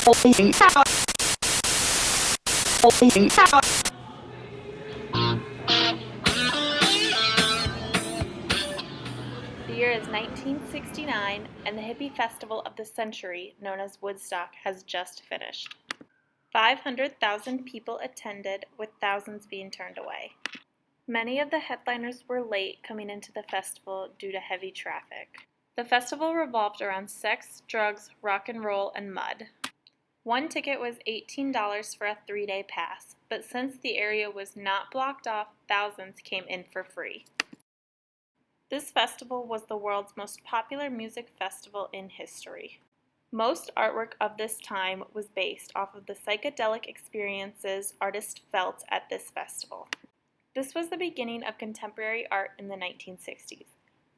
The year is 1969, and the hippie festival of the century, known as Woodstock, has just finished. 500,000 people attended, with thousands being turned away. Many of the headliners were late coming into the festival due to heavy traffic. The festival revolved around sex, drugs, rock and roll, and mud. One ticket was $18 for a 3-day pass, but since the area was not blocked off, thousands came in for free. This festival was the world's most popular music festival in history. Most artwork of this time was based off of the psychedelic experiences artists felt at this festival. This was the beginning of contemporary art in the 1960s.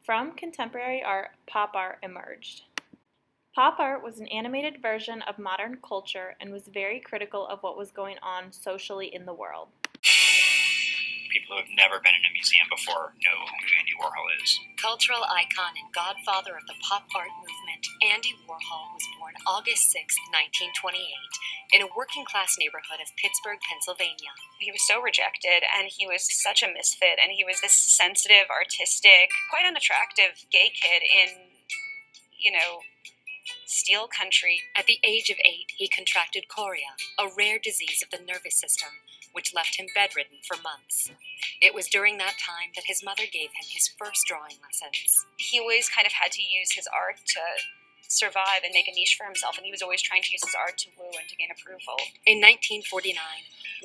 From contemporary art, pop art emerged. Pop art was an animated version of modern culture and was very critical of what was going on socially in the world. People who have never been in a museum before know who Andy Warhol is. Cultural icon and godfather of the pop art movement, Andy Warhol was born August 6, 1928, in a working-class neighborhood of Pittsburgh, Pennsylvania. He was so rejected, and he was such a misfit, and he was this sensitive, artistic, quite unattractive gay kid in, steel country. At the age of 8, he contracted chorea, a rare disease of the nervous system, which left him bedridden for months. It was during that time that his mother gave him his first drawing lessons. He always kind of had to use his art to survive and make a niche for himself, and he was always trying to use his art to woo and to gain approval. In 1949,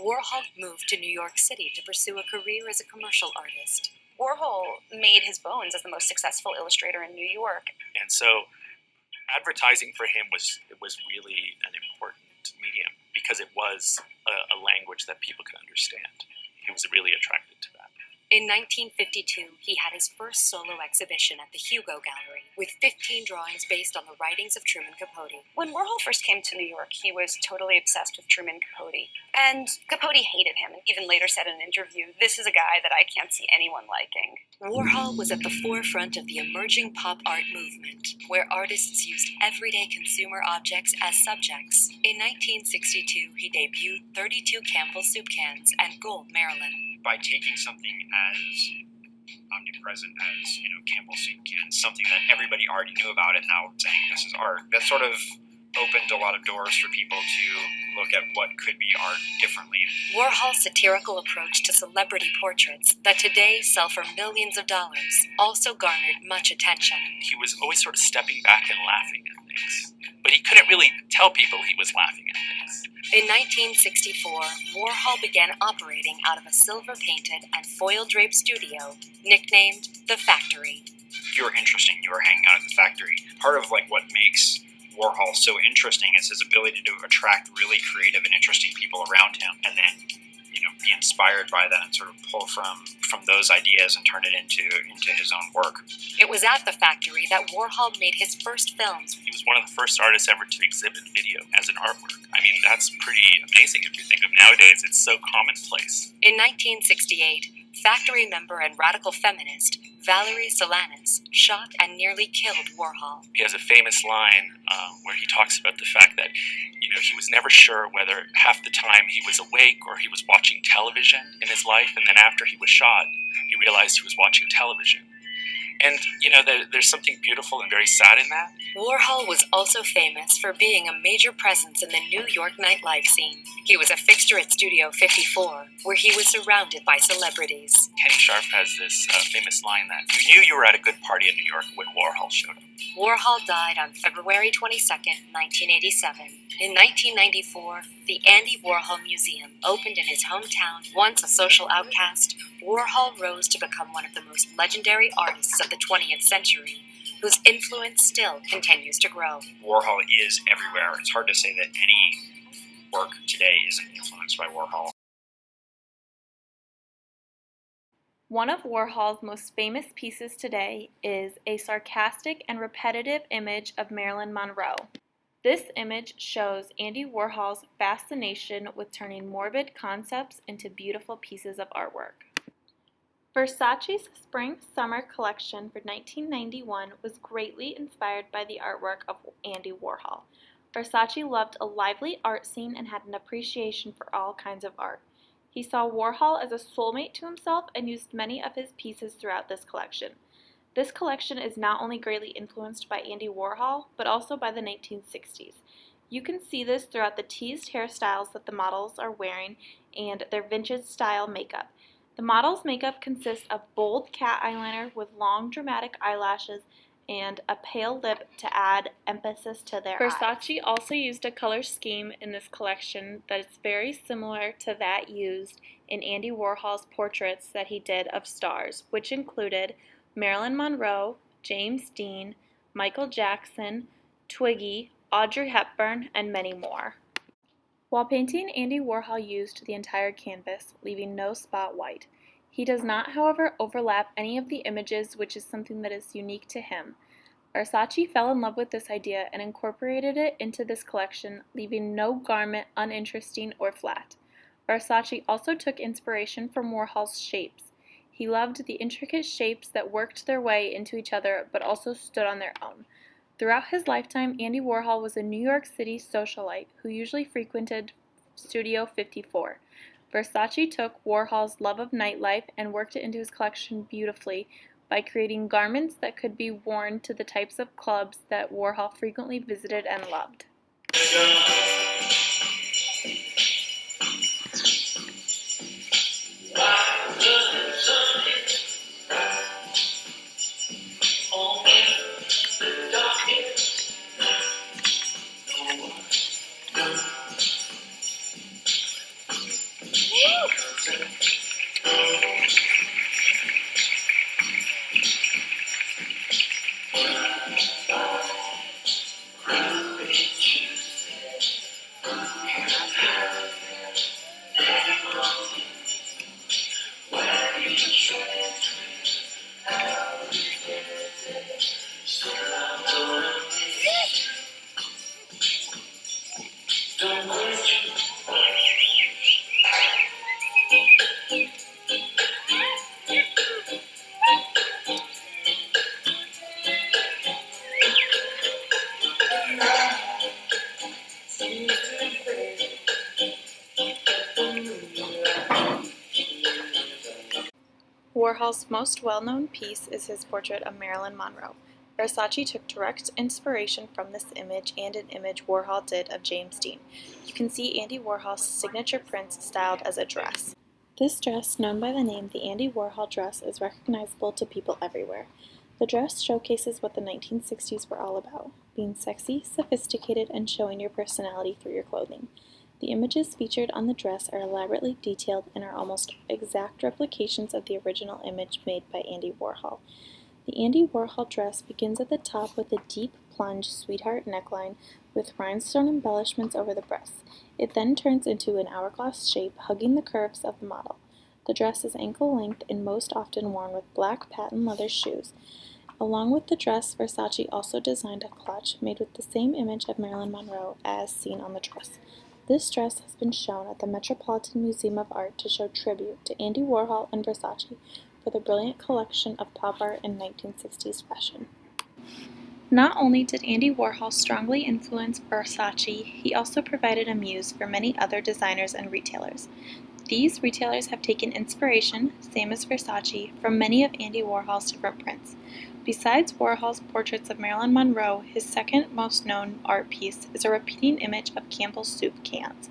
Warhol moved to New York City to pursue a career as a commercial artist. Warhol made his bones as the most successful illustrator in New York. And so advertising for him was really an important medium because it was a language that people could understand. He was really attracted to that. In 1952, he had his first solo exhibition at the Hugo Gallery, with 15 drawings based on the writings of Truman Capote. When Warhol first came to New York, he was totally obsessed with Truman Capote. And Capote hated him, and even later said in an interview, "This is a guy that I can't see anyone liking." Warhol was at the forefront of the emerging pop art movement, where artists used everyday consumer objects as subjects. In 1962, he debuted 32 Campbell soup cans and Gold Maryland. By taking something as omnipresent as, Campbell soup cans, something that everybody already knew about, and now saying this is art, that sort of opened a lot of doors for people to look at what could be art differently. Warhol's satirical approach to celebrity portraits, that today sell for millions of dollars, also garnered much attention. He was always sort of stepping back and laughing at things, but he couldn't really tell people he was laughing at things. In 1964, Warhol began operating out of a silver-painted and foil-draped studio nicknamed The Factory. If you were interesting, you were hanging out at the factory. Part of what makes Warhol so interesting is his ability to attract really creative and interesting people around him, and then be inspired by that and sort of pull from those ideas and turn it into his own work. It was at the factory that Warhol made his first films. He was one of the first artists ever to exhibit video as an artwork. I mean, that's pretty amazing if you think of nowadays. It's so commonplace. In 1968, factory member and radical feminist Valerie Solanas shot and nearly killed Warhol. He has a famous line where he talks about the fact that he was never sure whether half the time he was awake or he was watching television in his life, and then after he was shot, he realized he was watching television. And, there's something beautiful and very sad in that. Warhol was also famous for being a major presence in the New York nightlife scene. He was a fixture at Studio 54, where he was surrounded by celebrities. Kenny Sharp has this famous line that you knew you were at a good party in New York when Warhol showed up. Warhol died on February 22nd, 1987. In 1994, the Andy Warhol Museum opened in his hometown. Once a social outcast, Warhol rose to become one of the most legendary artists of the 20th century, whose influence still continues to grow. Warhol is everywhere. It's hard to say that any work today isn't influenced by Warhol. One of Warhol's most famous pieces today is a sarcastic and repetitive image of Marilyn Monroe. This image shows Andy Warhol's fascination with turning morbid concepts into beautiful pieces of artwork. Versace's Spring-Summer collection for 1991 was greatly inspired by the artwork of Andy Warhol. Versace loved a lively art scene and had an appreciation for all kinds of art. He saw Warhol as a soulmate to himself and used many of his pieces throughout this collection. This collection is not only greatly influenced by Andy Warhol, but also by the 1960s. You can see this throughout the teased hairstyles that the models are wearing and their vintage-style makeup. The models' makeup consists of bold cat eyeliner with long dramatic eyelashes and a pale lip to add emphasis to their eyes. Versace also used a color scheme in this collection that is very similar to that used in Andy Warhol's portraits that he did of stars, which included Marilyn Monroe, James Dean, Michael Jackson, Twiggy, Audrey Hepburn, and many more. While painting, Andy Warhol used the entire canvas, leaving no spot white. He does not, however, overlap any of the images, which is something that is unique to him. Versace fell in love with this idea and incorporated it into this collection, leaving no garment uninteresting or flat. Versace also took inspiration from Warhol's shapes. He loved the intricate shapes that worked their way into each other but also stood on their own. Throughout his lifetime, Andy Warhol was a New York City socialite who usually frequented Studio 54. Versace took Warhol's love of nightlife and worked it into his collection beautifully by creating garments that could be worn to the types of clubs that Warhol frequently visited and loved. Warhol's most well-known piece is his portrait of Marilyn Monroe. Versace took direct inspiration from this image and an image Warhol did of James Dean. You can see Andy Warhol's signature prints styled as a dress. This dress, known by the name the Andy Warhol dress, is recognizable to people everywhere. The dress showcases what the 1960s were all about, being sexy, sophisticated, and showing your personality through your clothing. The images featured on the dress are elaborately detailed and are almost exact replications of the original image made by Andy Warhol. The Andy Warhol dress begins at the top with a deep plunge sweetheart neckline with rhinestone embellishments over the breasts. It then turns into an hourglass shape, hugging the curves of the model. The dress is ankle length and most often worn with black patent leather shoes. Along with the dress, Versace also designed a clutch made with the same image of Marilyn Monroe as seen on the dress. This dress has been shown at the Metropolitan Museum of Art to show tribute to Andy Warhol and Versace for the brilliant collection of pop art in 1960s fashion. Not only did Andy Warhol strongly influence Versace, he also provided a muse for many other designers and retailers. These retailers have taken inspiration, same as Versace, from many of Andy Warhol's different prints. Besides Warhol's portraits of Marilyn Monroe, his second most known art piece is a repeating image of Campbell's soup cans.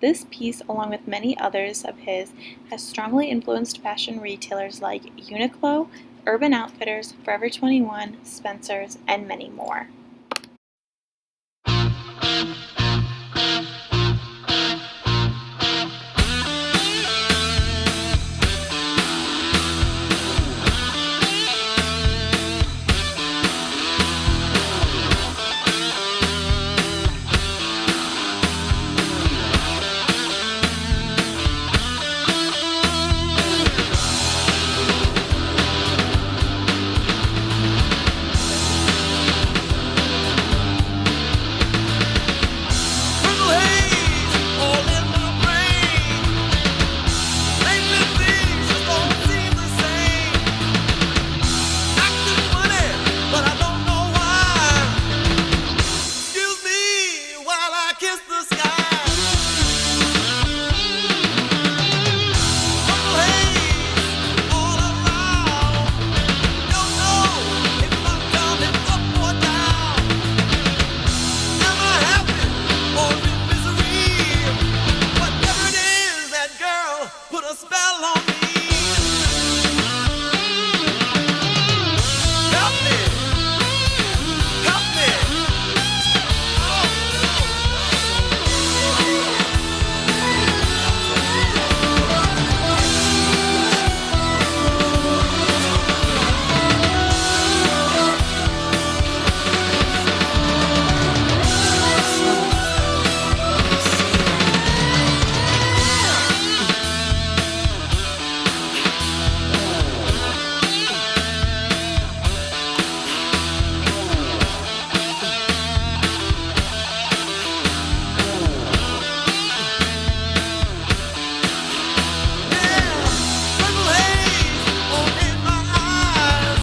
This piece, along with many others of his, has strongly influenced fashion retailers like Uniqlo, Urban Outfitters, Forever 21, Spencer's, and many more.